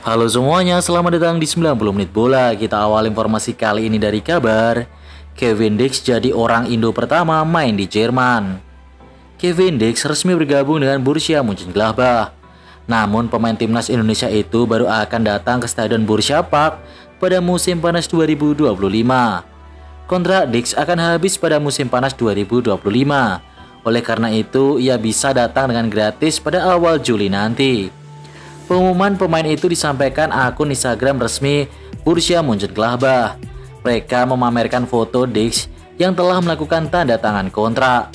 Halo semuanya, selamat datang di 90 menit bola. Kita awal informasi kali ini dari kabar Kevin Dix jadi orang Indo pertama main di Jerman. Kevin Dix resmi bergabung dengan Borussia Mönchengladbach. Namun pemain timnas Indonesia itu baru akan datang ke Stadion Borussia Park pada musim panas 2025. Kontrak Dix akan habis pada musim panas 2025. Oleh karena itu, ia bisa datang dengan gratis pada awal Juli nanti. Pengumuman pemain itu disampaikan akun Instagram resmi Borussia Mönchengladbach. Mereka memamerkan foto Dix yang telah melakukan tanda tangan kontrak.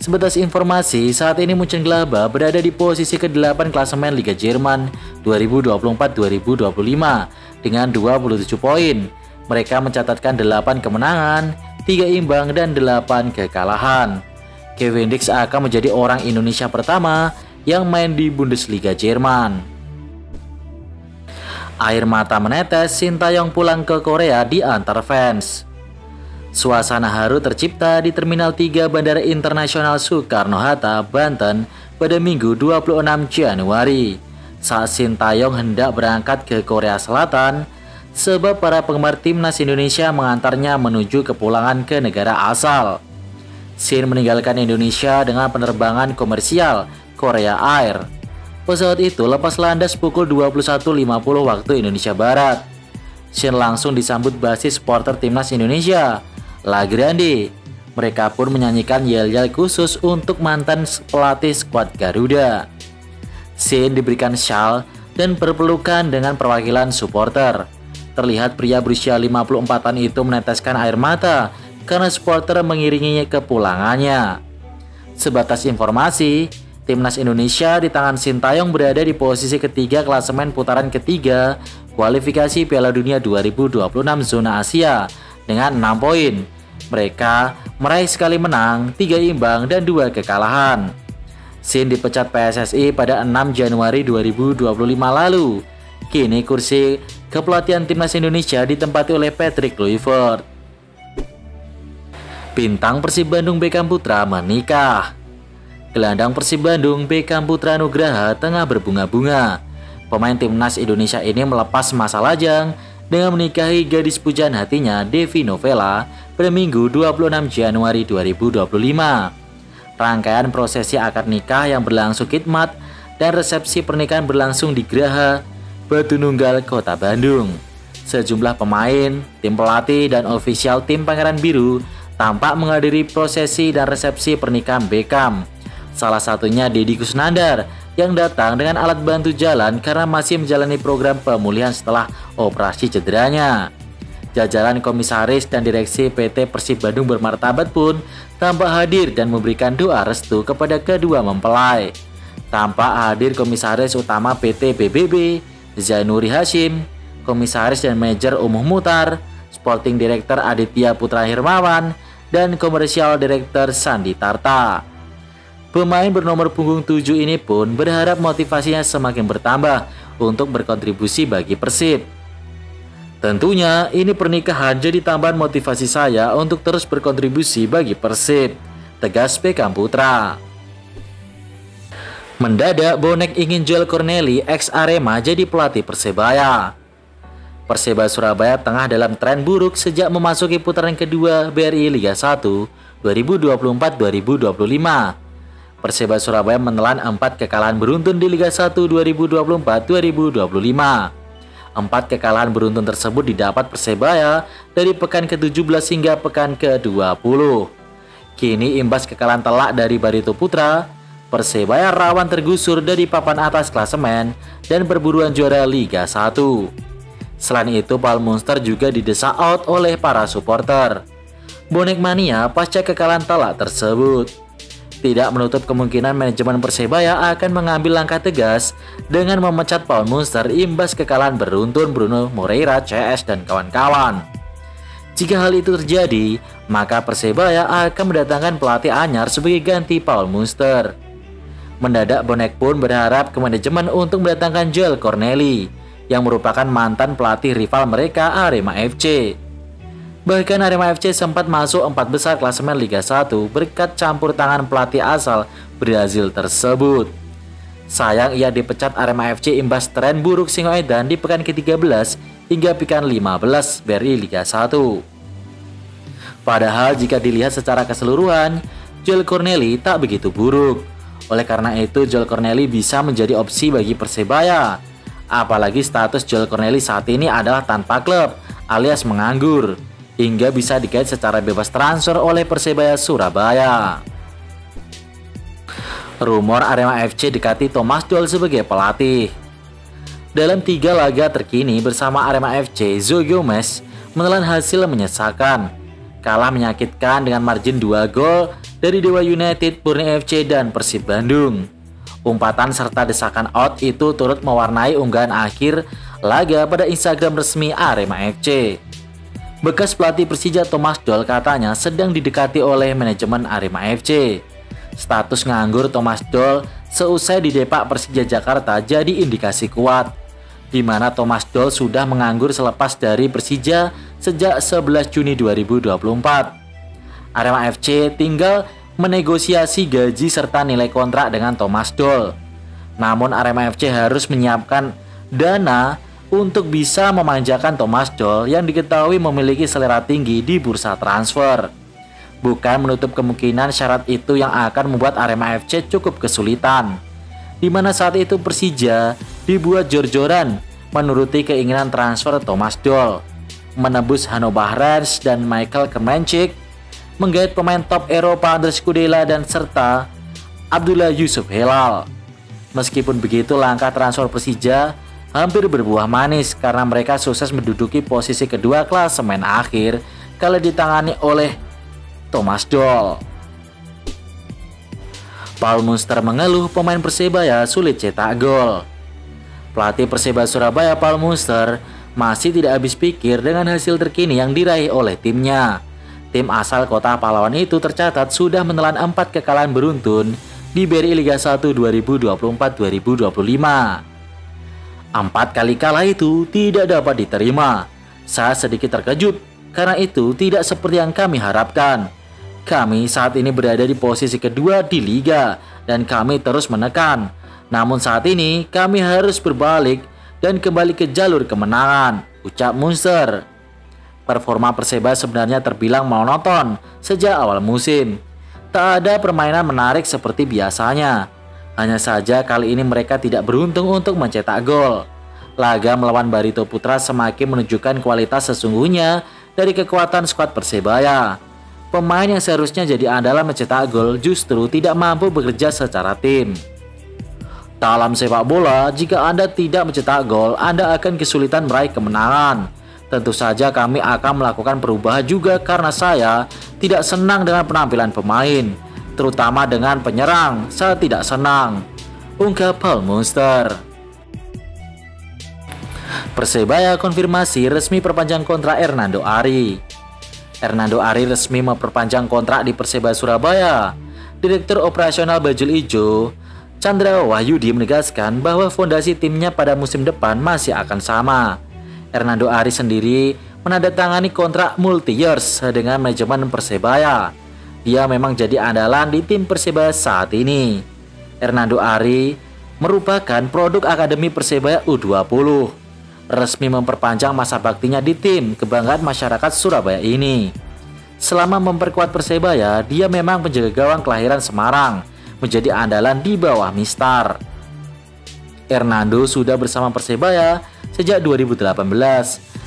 Sebatas informasi, saat ini Mönchengladbach berada di posisi ke-8 klasemen Liga Jerman 2024-2025 dengan 27 poin. Mereka mencatatkan 8 kemenangan, 3 imbang, dan 8 kekalahan. Kevin Dix akan menjadi orang Indonesia pertama yang main di Bundesliga Jerman. Air mata menetes, Sintayong pulang ke Korea di antar fans. Suasana haru tercipta di Terminal 3 Bandara Internasional Soekarno-Hatta, Banten pada Minggu 26 Januari saat Sintayong hendak berangkat ke Korea Selatan sebab para penggemar timnas Indonesia mengantarnya menuju kepulangan ke negara asal. Shin meninggalkan Indonesia dengan penerbangan komersial Korea Air. Pesawat itu lepas landas pukul 21.50 waktu Indonesia Barat. Shin langsung disambut basis supporter timnas Indonesia, La Grande. Mereka pun menyanyikan yel-yel khusus untuk mantan pelatih skuad Garuda. Shin diberikan shawl dan berpelukan dengan perwakilan supporter. Terlihat pria berusia 54-an itu meneteskan air mata karena supporter mengiringinya ke pulangannya. Sebatas informasi, timnas Indonesia di tangan Sintayong berada di posisi ketiga klasemen putaran ketiga kualifikasi Piala Dunia 2026 zona Asia dengan 6 poin. Mereka meraih sekali menang, 3 imbang, dan 2 kekalahan. Shin dipecat PSSI pada 6 Januari 2025 lalu. Kini kursi kepelatihan timnas Indonesia ditempati oleh Patrick Kluivert. Bintang Persib Bandung Beckham Putra menikah. Gelandang Persib Bandung Beckham Putra Nugraha tengah berbunga-bunga. Pemain timnas Indonesia ini melepas masa lajang dengan menikahi gadis pujaan hatinya Devi Novela pada Minggu 26 Januari 2025. Rangkaian prosesi akad nikah yang berlangsung khidmat dan resepsi pernikahan berlangsung di Geraha Batu Nunggal, Kota Bandung. Sejumlah pemain, tim pelatih, dan ofisial tim Pangeran Biru tampak menghadiri prosesi dan resepsi pernikahan Beckham. Salah satunya Deddy Kusnandar yang datang dengan alat bantu jalan karena masih menjalani program pemulihan setelah operasi cederanya. Jajaran komisaris dan direksi PT Persib Bandung Bermartabat pun tampak hadir dan memberikan doa restu kepada kedua mempelai. Tampak hadir komisaris utama PT BBB, Zainuri Hashim, komisaris dan manajer Umuh Mutar, sporting director Aditya Putra Hirmawan, dan komersial director Sandi Tarta. Pemain bernomor punggung 7 ini pun berharap motivasinya semakin bertambah untuk berkontribusi bagi Persib. Tentunya ini pernikahan jadi tambahan motivasi saya untuk terus berkontribusi bagi Persib, tegas Beckham Putra. Mendadak bonek ingin jual Corneli ex Arema jadi pelatih Persebaya. Persebaya Surabaya tengah dalam tren buruk sejak memasuki putaran kedua BRI Liga 1 2024-2025. Persebaya Surabaya menelan 4 kekalahan beruntun di Liga 1 2024-2025. 4 kekalahan beruntun tersebut didapat Persebaya dari pekan ke-17 hingga pekan ke-20. Kini imbas kekalahan telak dari Barito Putra, Persebaya rawan tergusur dari papan atas klasemen dan perburuan juara Liga 1. Selain itu, Paul Munster juga didesak out oleh para supporter. Bonek mania pasca kekalahan telak tersebut. Tidak menutup kemungkinan manajemen Persebaya akan mengambil langkah tegas dengan memecat Paul Munster imbas kekalahan beruntun Bruno Moreira, CS, dan kawan-kawan. Jika hal itu terjadi, maka Persebaya akan mendatangkan pelatih anyar sebagai ganti Paul Munster. Mendadak bonek pun berharap ke manajemen untuk mendatangkan Joel Corneli yang merupakan mantan pelatih rival mereka Arema FC. Bahkan Arema FC sempat masuk 4 besar klasemen Liga 1 berkat campur tangan pelatih asal Brazil tersebut. Sayang ia dipecat Arema FC imbas tren buruk Singoedan di pekan ke-13 hingga pekan 15 BRI Liga 1. Padahal jika dilihat secara keseluruhan, Joel Corneli tak begitu buruk. Oleh karena itu, Joel Corneli bisa menjadi opsi bagi Persebaya. Apalagi status Joel Corneli saat ini adalah tanpa klub alias menganggur, hingga bisa digait secara bebas transfer oleh Persebaya Surabaya. Rumor Arema FC dekati Thomas Doll sebagai pelatih. Dalam 3 laga terkini bersama Arema FC, Joe Gomez menelan hasil menyesakan. Kalah menyakitkan dengan margin 2 gol dari Dewa United, Borneo FC, dan Persib Bandung. Umpatan serta desakan out itu turut mewarnai unggahan akhir laga pada Instagram resmi Arema FC. Bekas pelatih Persija Thomas Doll katanya sedang didekati oleh manajemen Arema FC. Status nganggur Thomas Doll seusai didepak Persija Jakarta jadi indikasi kuat, di mana Thomas Doll sudah menganggur selepas dari Persija sejak 11 Juni 2024. Arema FC tinggal menegosiasi gaji serta nilai kontrak dengan Thomas Doll. Namun Arema FC harus menyiapkan dana untuk bisa memanjakan Thomas Doll yang diketahui memiliki selera tinggi di bursa transfer. Bukan menutup kemungkinan syarat itu yang akan membuat Arema FC cukup kesulitan, di mana saat itu Persija dibuat jor-joran menuruti keinginan transfer Thomas Doll, menebus Hanno Bahrens dan Michael Kremenchik, menggait pemain top Eropa Andres Kudela dan serta Abdullah Yusuf Helal. Meskipun begitu, langkah transfer Persija hampir berbuah manis karena mereka sukses menduduki posisi kedua klasemen akhir kala ditangani oleh Thomas Doll. Paul Munster mengeluh pemain Persebaya sulit cetak gol. Pelatih Persebaya Surabaya Paul Munster masih tidak habis pikir dengan hasil terkini yang diraih oleh timnya. Tim asal kota pahlawan itu tercatat sudah menelan 4 kekalahan beruntun di BRI Liga 1 2024-2025. 4 kali kalah itu tidak dapat diterima. Saya sedikit terkejut karena itu tidak seperti yang kami harapkan. Kami saat ini berada di posisi kedua di Liga dan kami terus menekan. Namun saat ini kami harus berbalik dan kembali ke jalur kemenangan, ucap Munster. Performa Persebaya sebenarnya terbilang monoton sejak awal musim. Tak ada permainan menarik seperti biasanya. Hanya saja kali ini mereka tidak beruntung untuk mencetak gol. Laga melawan Barito Putra semakin menunjukkan kualitas sesungguhnya dari kekuatan skuad Persebaya. Pemain yang seharusnya jadi andalan mencetak gol justru tidak mampu bekerja secara tim. Dalam sepak bola, jika Anda tidak mencetak gol, Anda akan kesulitan meraih kemenangan. Tentu saja kami akan melakukan perubahan juga karena saya tidak senang dengan penampilan pemain, terutama dengan penyerang. Saya tidak senang, ungkap Paul Munster. Persebaya konfirmasi resmi perpanjang kontrak Hernando Ari. Hernando Ari resmi memperpanjang kontrak di Persebaya Surabaya. Direktur Operasional Bajul Ijo, Chandra Wahyudi, menegaskan bahwa fondasi timnya pada musim depan masih akan sama. Hernando Ari sendiri menandatangani kontrak multi-years dengan manajemen Persebaya. Dia memang jadi andalan di tim Persebaya saat ini. Hernando Ari merupakan produk Akademi Persebaya U20. Resmi memperpanjang masa baktinya di tim kebanggaan masyarakat Surabaya ini. Selama memperkuat Persebaya, dia memang penjaga gawang kelahiran Semarang, menjadi andalan di bawah Mistar. Hernando sudah bersama Persebaya sejak 2018.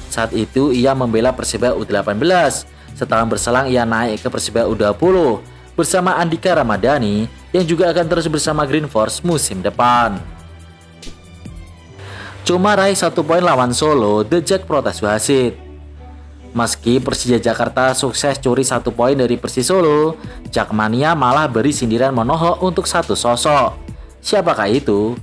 Saat itu ia membela Persebaya U18. Setahun berselang ia naik ke Persebaya U20 bersama Andika Ramadhani yang juga akan terus bersama Green Force musim depan. Cuma raih 1 poin lawan Solo, The Jack protes wasit. Meski Persija Jakarta sukses curi 1 poin dari Persis Solo, Jakmania malah beri sindiran menohok untuk satu sosok. Siapakah itu?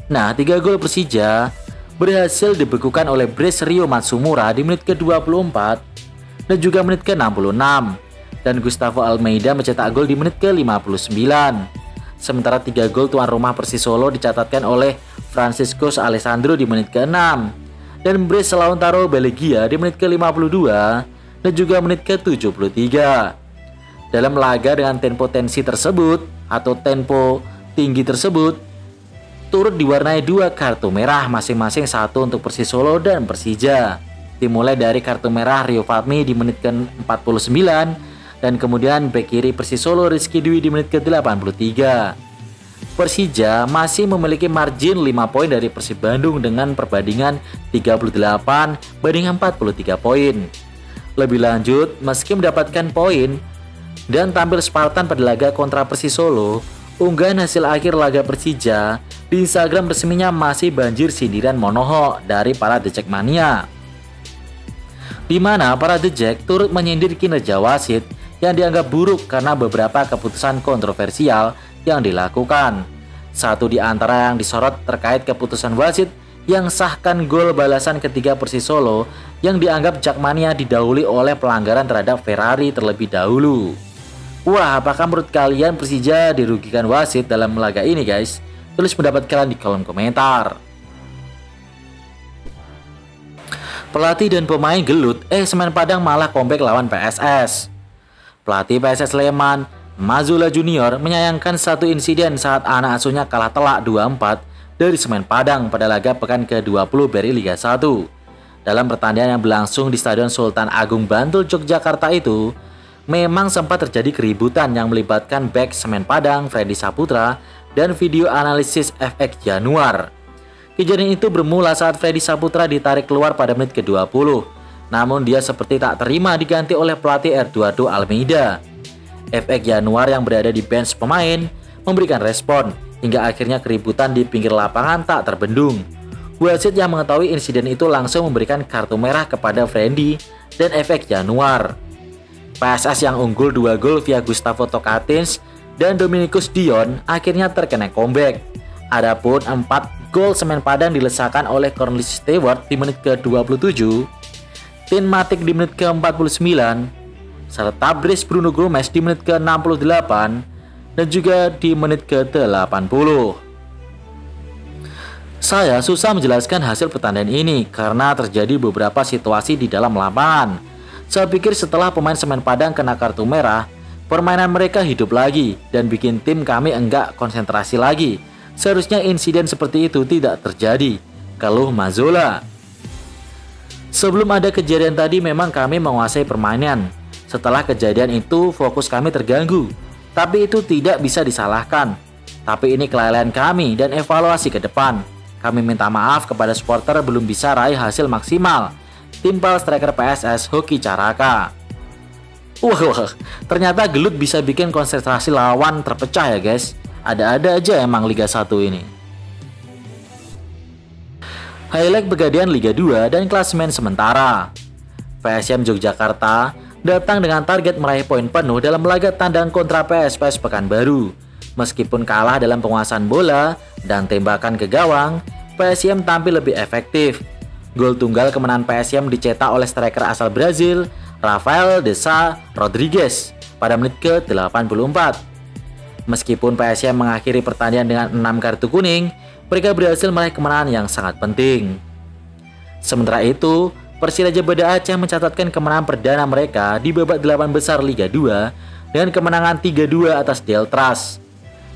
Nah, 3 gol Persija berhasil dibekukan oleh Brace Rio Matsumura di menit ke-24 dan juga menit ke-66, dan Gustavo Almeida mencetak gol di menit ke-59. Sementara 3 gol tuan rumah Persis Solo dicatatkan oleh Francisco Alessandro di menit ke-6 dan Brice Launtaro Belgia di menit ke-52 dan juga menit ke-73. Dalam laga dengan tempo tensi tersebut atau tempo tinggi tersebut, turut diwarnai 2 kartu merah, masing-masing 1 untuk Persis Solo dan Persija. Dimulai dari kartu merah Rio Fahmi di menit ke-49 dan kemudian bek kiri Persis Solo Rizky Dwi di menit ke-83. Persija masih memiliki margin 5 poin dari Persib Bandung dengan perbandingan 38 banding 43 poin. Lebih lanjut, meski mendapatkan poin dan tampil Spartan pada laga kontra Persis Solo, unggahan hasil akhir laga Persija di Instagram resminya masih banjir sindiran monoho dari para The Jackmania, di mana para The Jack turut menyindir kinerja wasit yang dianggap buruk karena beberapa keputusan kontroversial yang dilakukan. Satu di antara yang disorot terkait keputusan wasit yang sahkan gol balasan ketiga Persis Solo yang dianggap Jackmania didahului oleh pelanggaran terhadap Ferrari terlebih dahulu. Wah, apakah menurut kalian Persija dirugikan wasit dalam laga ini, guys? Tulis pendapat kalian di kolom komentar. Pelatih dan pemain gelut, Semen Padang malah comeback lawan PSS. Pelatih PSS Sleman, Mazzulla Junior, menyayangkan satu insiden saat anak asuhnya kalah telak 2-4 dari Semen Padang pada laga pekan ke-20 BRI Liga 1. Dalam pertandingan yang berlangsung di Stadion Sultan Agung Bantul, Yogyakarta itu, memang sempat terjadi keributan yang melibatkan bek Semen Padang, Freddy Saputra, dan video analisis FX Januar. Kejadian itu bermula saat Freddy Saputra ditarik keluar pada menit ke-20, namun dia seperti tak terima diganti oleh pelatih Eduardo Almeida. FX Januar yang berada di bench pemain memberikan respon, hingga akhirnya keributan di pinggir lapangan tak terbendung. Wasit yang mengetahui insiden itu langsung memberikan kartu merah kepada Freddy dan FX Januar. PSS yang unggul 2 gol via Gustavo Tokatins dan Dominikus Dion akhirnya terkena comeback. Adapun 4 gol Semen Padang dilesakan oleh Cornelius Stewart di menit ke-27, Tin Matic di menit ke-49, serta Brice Bruno Gomes di menit ke-68 dan juga di menit ke-80. Saya susah menjelaskan hasil pertandingan ini karena terjadi beberapa situasi di dalam lapangan. Saya pikir setelah pemain Semen Padang kena kartu merah, permainan mereka hidup lagi dan bikin tim kami enggak konsentrasi lagi. Seharusnya insiden seperti itu tidak terjadi, keluh Mazzulla. Sebelum ada kejadian tadi memang kami menguasai permainan. Setelah kejadian itu fokus kami terganggu, tapi itu tidak bisa disalahkan. Tapi ini kelalaian kami dan evaluasi ke depan. Kami minta maaf kepada supporter belum bisa raih hasil maksimal. Timpal striker PSS Hoki Caraka. Wah, ternyata gelut bisa bikin konsentrasi lawan terpecah ya guys. Ada-ada aja emang Liga 1 ini. Highlight Pegadian Liga 2 dan klasemen sementara. PSM Yogyakarta datang dengan target meraih poin penuh dalam laga tandang kontra PSPS Pekanbaru. Meskipun kalah dalam penguasaan bola dan tembakan ke gawang, PSM tampil lebih efektif. Gol tunggal kemenangan PSM dicetak oleh striker asal Brazil, Rafael Desa Rodriguez, pada menit ke-84. Meskipun PSM mengakhiri pertandingan dengan 6 kartu kuning, mereka berhasil meraih kemenangan yang sangat penting. Sementara itu, Persiraja Banda Aceh mencatatkan kemenangan perdana mereka di babak 8 besar Liga 2 dengan kemenangan 3-2 atas Deltras.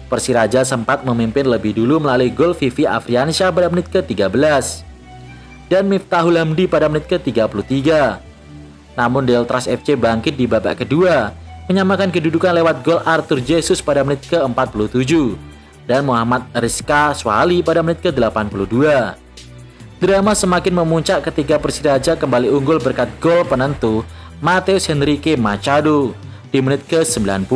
Persiraja sempat memimpin lebih dulu melalui gol Vivi Afriansyah pada menit ke-13 dan Miftahul Hamdi pada menit ke-33. Namun Deltras FC bangkit di babak kedua, menyamakan kedudukan lewat gol Arthur Jesus pada menit ke-47 dan Muhammad Rizka Swali pada menit ke-82. Drama semakin memuncak ketika Persiraja kembali unggul berkat gol penentu Mateus Henrique Machado di menit ke-90.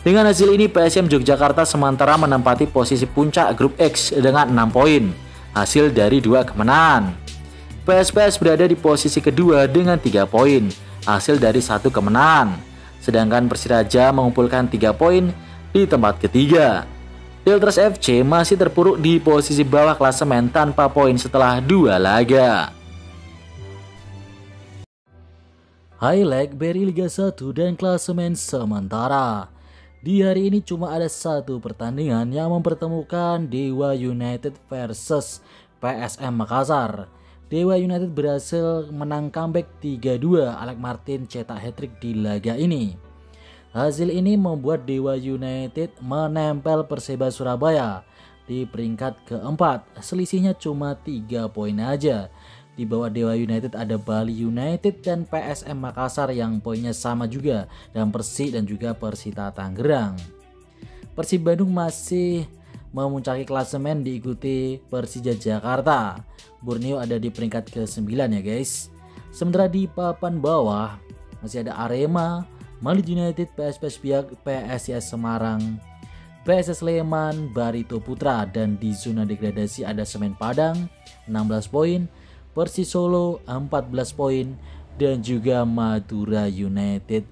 Dengan hasil ini PSM Yogyakarta sementara menempati posisi puncak grup X dengan 6 poin, hasil dari 2 kemenangan. PSPS berada di posisi kedua dengan 3 poin, hasil dari 1 kemenangan. Sedangkan Persiraja mengumpulkan 3 poin di tempat ketiga. Deltras FC masih terpuruk di posisi bawah klasemen tanpa poin setelah 2 laga. Highlight BRI Liga 1 dan klasemen sementara. Di hari ini cuma ada 1 pertandingan yang mempertemukan Dewa United versus PSM Makassar. Dewa United berhasil menang comeback 3-2. Alex Martin cetak hat-trick di laga ini. Hasil ini membuat Dewa United menempel Perseba Surabaya di peringkat keempat. Selisihnya cuma 3 poin aja. Di bawah Dewa United ada Bali United dan PSM Makassar yang poinnya sama juga, dan Persik dan juga Persita Tangerang. Persib Bandung masih memuncaki klasemen diikuti Persija Jakarta. Borneo ada di peringkat ke-9 ya guys. Sementara di papan bawah masih ada Arema, Malit United, PSPS Biak, PSIS Semarang, PSS Sleman, Barito Putra, dan di zona degradasi ada Semen Padang 16 poin, Persis Solo 14 poin, dan juga Madura United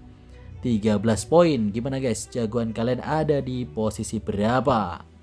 13 poin. Gimana guys, jagoan kalian ada di posisi berapa?